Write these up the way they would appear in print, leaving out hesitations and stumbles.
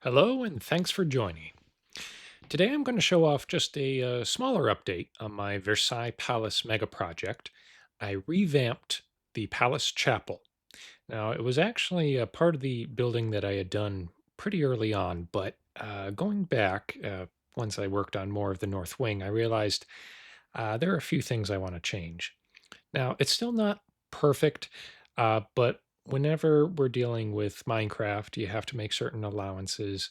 Hello, and thanks for joining. Today I'm going to show off just a smaller update on my Versailles Palace mega project. I revamped the Palace Chapel. Now, it was actually a part of the building that I had done pretty early on, but going back, once I worked on more of the North Wing, I realized there are a few things I want to change. Now, it's still not perfect, but whenever we're dealing with Minecraft, you have to make certain allowances.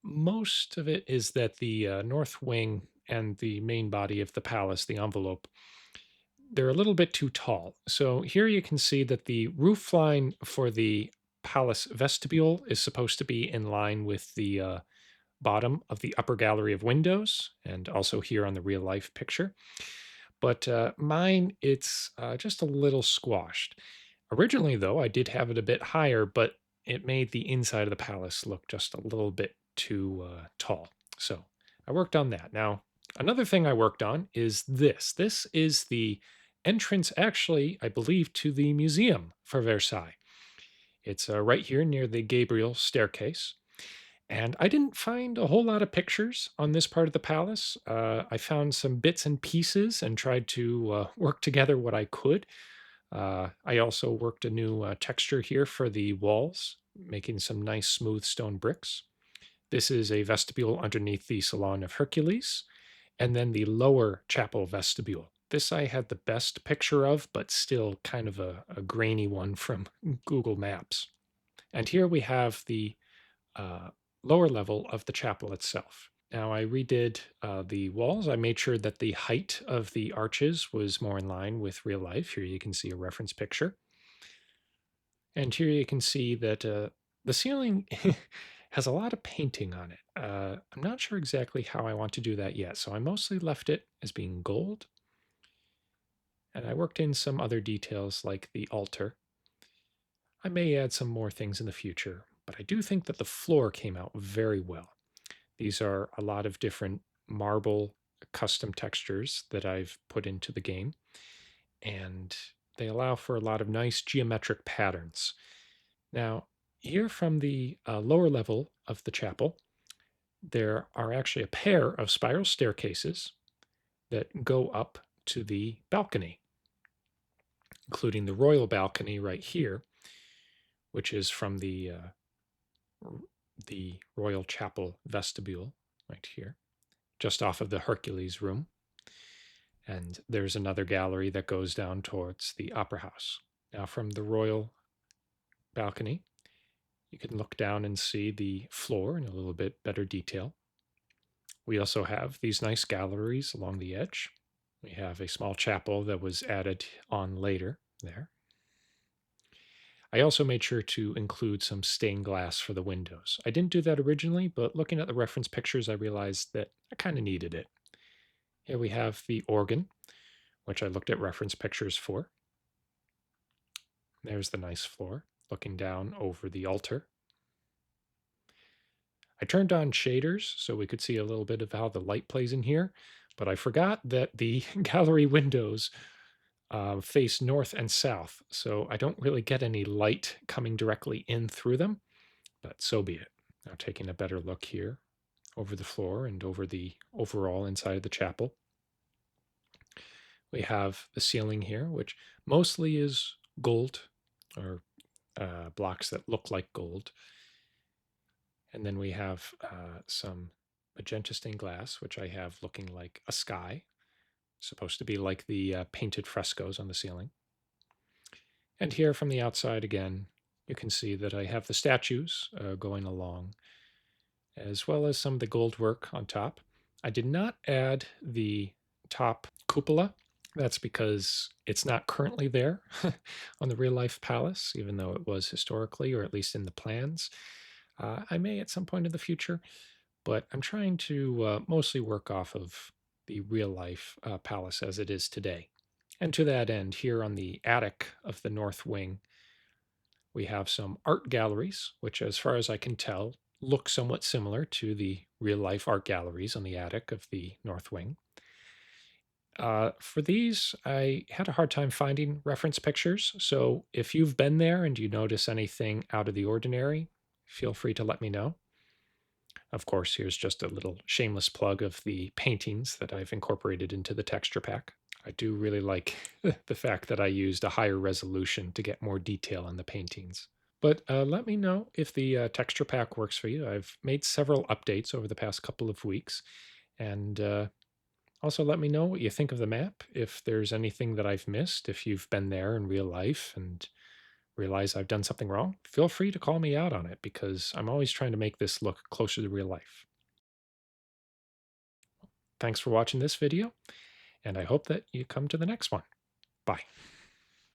Most of it is that the north wing and the main body of the palace, the envelope, they're a little bit too tall. So here you can see that the roof line for the palace vestibule is supposed to be in line with the bottom of the upper gallery of windows, and also here on the real life picture. But mine, it's just a little squashed. Originally, though, I did have it a bit higher, but it made the inside of the palace look just a little bit too tall. So I worked on that. Now, another thing I worked on is this. This is the entrance, actually, I believe, to the museum for Versailles. It's right here near the Gabriel staircase. And I didn't find a whole lot of pictures on this part of the palace. I found some bits and pieces and tried to work together what I could. I also worked a new texture here for the walls, making some nice smooth stone bricks. This is a vestibule underneath the Salon of Hercules, and then the lower chapel vestibule. This I had the best picture of, but still kind of a grainy one from Google Maps. And here we have the uh, lower level of the chapel itself. Now, I redid the walls. I made sure that the height of the arches was more in line with real life. Here you can see a reference picture. And here you can see that the ceiling has a lot of painting on it. I'm not sure exactly how I want to do that yet, so I mostly left it as being gold. And I worked in some other details like the altar. I may add some more things in the future, but I do think that the floor came out very well. These are a lot of different marble custom textures that I've put into the game, and they allow for a lot of nice geometric patterns. Now, here from the lower level of the chapel, there are actually a pair of spiral staircases that go up to the balcony, including the royal balcony right here, which is from the royal chapel vestibule right here, just off of the Hercules room. And there's another gallery that goes down towards the opera house. Now, from the royal balcony, you can look down and see the floor in a little bit better detail. We also have these nice galleries along the edge. We have a small chapel that was added on later there. I also made sure to include some stained glass for the windows. I didn't do that originally, but looking at the reference pictures, I realized that I kind of needed it. Here we have the organ, which I looked at reference pictures for. There's the nice floor, looking down over the altar. I turned on shaders so we could see a little bit of how the light plays in here, but I forgot that the gallery windows face north and south, so I don't really get any light coming directly in through them, but so be it. Now taking a better look here over the floor and over the overall inside of the chapel. We have the ceiling here, which mostly is gold or blocks that look like gold. And then we have some magenta stained glass, which I have looking like a sky, supposed to be like the painted frescoes on the ceiling. And here from the outside again, you can see that I have the statues going along, as well as some of the gold work on top. I did not add the top cupola. That's because it's not currently there on the real life palace, even though it was historically, or at least in the plans. I may at some point in the future, but I'm trying to mostly work off of the real life palace as it is today. And to that end, here on the attic of the north wing, we have some art galleries, which, as far as I can tell, look somewhat similar to the real life art galleries on the attic of the north wing. For these, I had a hard time finding reference pictures. So if you've been there and you notice anything out of the ordinary, feel free to let me know. Of course, here's just a little shameless plug of the paintings that I've incorporated into the texture pack. I do really like the fact that I used a higher resolution to get more detail on the paintings. But let me know if the texture pack works for you. I've made several updates over the past couple of weeks. And also let me know what you think of the map, if there's anything that I've missed, if you've been there in real life and realize I've done something wrong. Feel free to call me out on it because I'm always trying to make this look closer to real life. Thanks for watching this video, and I hope that you come to the next one. Bye.